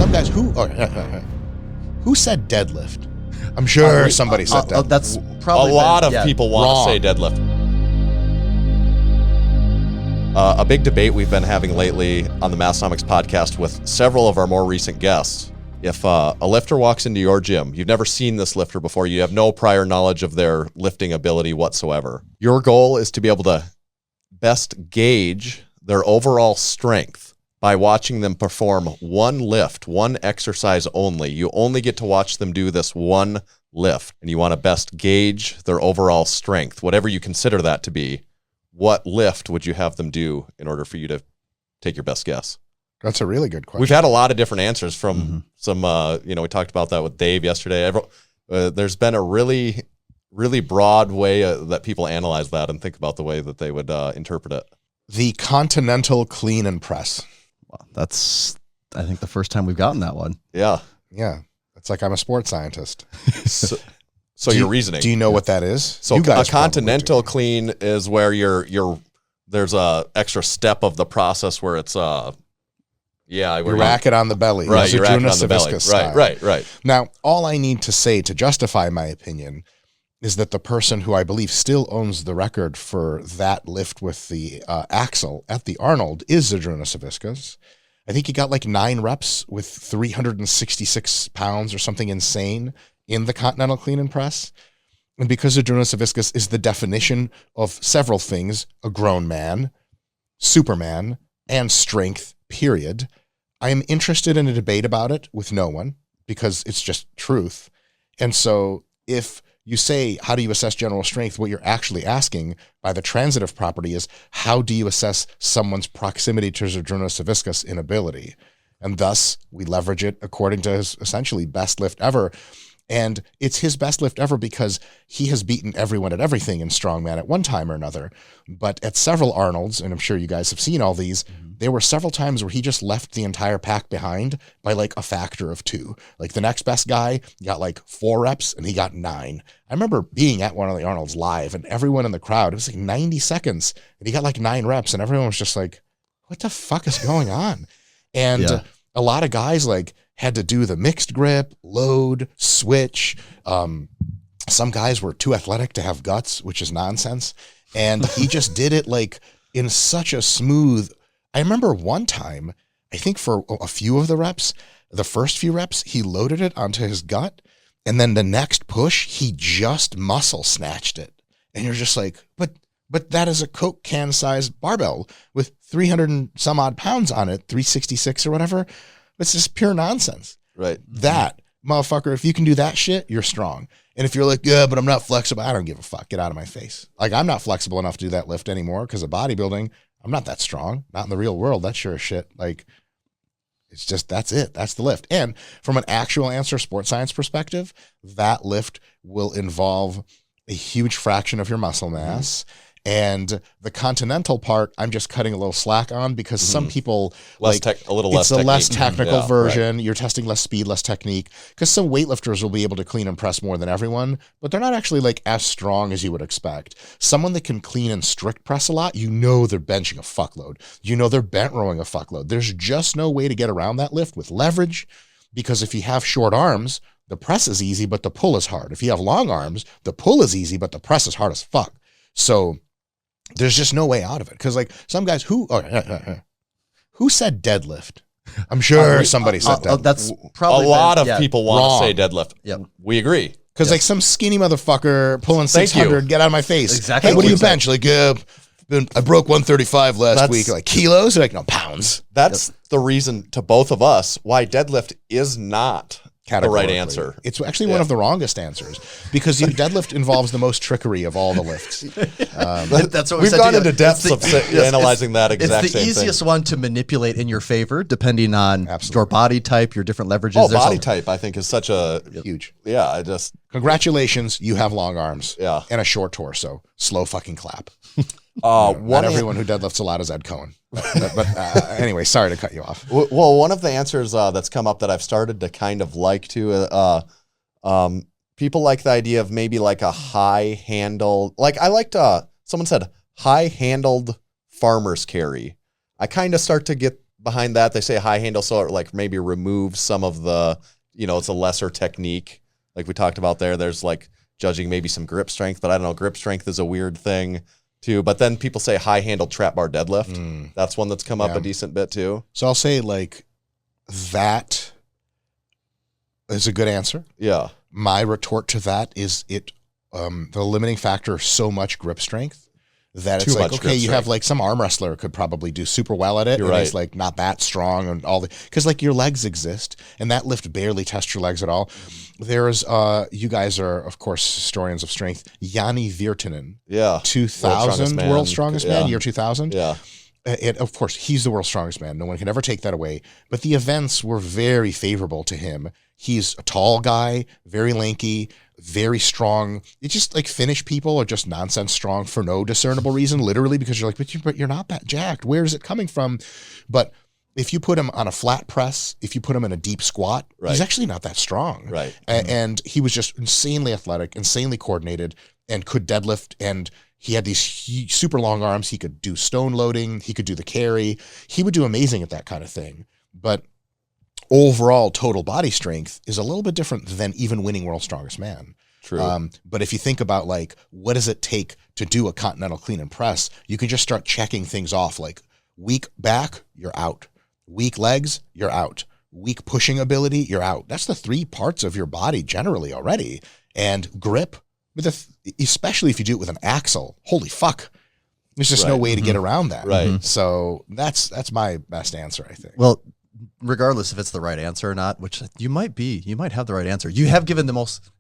some guys who said deadlift? I'm sure somebody said deadlift. That's probably a lot of people want to say deadlift. A big debate we've been having lately on the Massnomics podcast with several of our more recent guests. If a lifter walks into your gym, you've never seen this lifter before, you have no prior knowledge of their lifting ability whatsoever. Your goal is to be able to best gauge their overall strength by watching them perform one lift, one exercise only. You only get to watch them do this one lift, and you want to best gauge their overall strength, whatever you consider that to be. What lift would you have them do in order for you to take your best guess? That's a really good question. We've had a lot of different answers from some, we talked about that with Dave yesterday. There's been a really, really broad way that people analyze that and think about the way that they would interpret it. The continental clean and press. Well, that's, I think, the first time we've gotten that one. Yeah. Yeah. It's like I'm a sports scientist. So your reasoning. Do you know what that is? So a continental clean is where there's a extra step of the process where it's you rack it on the belly. Right, you rack it on the belly. Right. Now, all I need to say to justify my opinion is that the person who I believe still owns the record for that lift with the axle at the Arnold is Zydrunas Savickas. I think he got like 9 reps with 366 pounds or something insane in the continental clean and press. And because Zydrunas Savickas is the definition of several things, a grown man, Superman, and strength, period, I am interested in a debate about it with no one because it's just truth. And so if you say, how do you assess general strength? What you're actually asking by the transitive property is, how do you assess someone's proximity to Zydrunas Savickas in ability? And thus, we leverage it according to his essentially best lift ever. And it's his best lift ever because he has beaten everyone at everything in strongman at one time or another. But at several Arnolds, and I'm sure you guys have seen all these, there were several times where he just left the entire pack behind by like a factor of 2. Like the next best guy got like 4 reps and he got 9. I remember being at one of the Arnolds live and everyone in the crowd, it was like 90 seconds and he got like 9 reps and everyone was just like, what the fuck is going on? And a lot of guys like had to do the mixed grip, load, switch. Some guys were too athletic to have guts, which is nonsense. And he just did it like in such a smooth. I remember one time, I think for a few of the reps, the first few reps, he loaded it onto his gut. And then the next push, he just muscle snatched it. And you're just like, but that is a Coke can sized barbell with 300 and some odd pounds on it, 366 or whatever. It's just pure nonsense. Right. That, motherfucker, if you can do that shit, you're strong. And if you're like, yeah, but I'm not flexible, I don't give a fuck. Get out of my face. Like, I'm not flexible enough to do that lift anymore because of bodybuilding. I'm not that strong. Not in the real world. That's sure as shit. Like, it's just, that's it. That's the lift. And from an actual answer sports science perspective, that lift will involve a huge fraction of your muscle mass. And the continental part, I'm just cutting a little slack on because some people it's a less technical version. Right. You're testing less speed, less technique, because some weightlifters will be able to clean and press more than everyone, but they're not actually like as strong as you would expect. Someone that can clean and strict press a lot, you know they're benching a fuckload. You know they're bent rowing a fuckload. There's just no way to get around that lift with leverage, because if you have short arms, the press is easy, but the pull is hard. If you have long arms, the pull is easy, but the press is hard as fuck. So there's just no way out of it. Because like some guys who said deadlift? I'm sure somebody said deadlift. That's probably a lot of people want to say deadlift. Yep. We agree. Because like some skinny motherfucker pulling 600, get out of my face. Exactly. Hey, what do you bench? Like, I broke 135 last week. Like kilos? Like, no, pounds. That's the reason to both of us why deadlift is not the right answer. It's actually one of the wrongest answers because deadlift involves the most trickery of all the lifts. That's what we've gone into depths of analyzing that exact It's the same easiest thing. one to manipulate in your favor, depending on your body type, your different leverages. Oh, body type, I think, is such a huge. Yeah, congratulations, you have long arms. Yeah, and a short torso. Slow fucking clap. Not everyone who deadlifts a lot is Ed Cohen. But anyway, sorry to cut you off. Well, one of the answers that's come up that I've started to kind of like to, people like the idea of maybe like a high handled, like I liked, someone said high handled farmer's carry. I kind of start to get behind that. They say high handle, so it like maybe removes some of the, it's a lesser technique. Like we talked about there, there's like judging maybe some grip strength, but I don't know, grip strength is a weird thing too. But then people say high handle trap bar deadlift. That's one that's come up a decent bit too. So I'll say like that is a good answer. Yeah. My retort to that is the limiting factor is so much grip strength that it's like, okay, you have like some arm wrestler could probably do super well at it. You're and right. It's like not that strong and all the, because like your legs exist and that lift barely tests your legs at all. There's, you guys are of course historians of strength. Jani Virtanen. Yeah. 2000 world's strongest man, year 2000. Yeah. Of course, he's the world's strongest man. No one can ever take that away. But the events were very favorable to him. He's a tall guy, very lanky, very strong. It's just like Finnish people are just nonsense strong for no discernible reason, literally, because you're like, but you're not that jacked. Where is it coming from? But if you put him on a flat press, if you put him in a deep squat, he's actually not that strong. Right. And he was just insanely athletic, insanely coordinated, and could deadlift. And he had these super long arms. He could do stone loading. He could do the carry. He would do amazing at that kind of thing. But overall total body strength is a little bit different than even winning world's strongest man. True. But if you think about like, what does it take to do a continental clean and press? You can just start checking things off, like weak back, you're out. Weak legs, you're out. Weak pushing ability, you're out. That's the 3 parts of your body generally already. And grip, especially if you do it with an axle, holy fuck. There's just no way to get around that. Right. So that's my best answer, I think. Well, regardless if it's the right answer or not, which you might have the right answer. You have given the most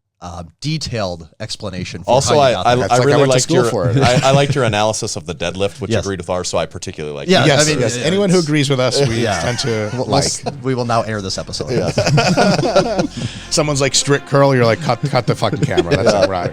detailed explanation. For also, how you got there. It's like I really went to liked school for it. I liked your analysis of the deadlift, which Yes. agreed with ours, so I particularly liked Yeah, it. Yes, I mean, yes. Anyone who agrees with us, we tend to like. We will now air this episode. Someone's like strict curl, you're like, cut the fucking camera. That's not right.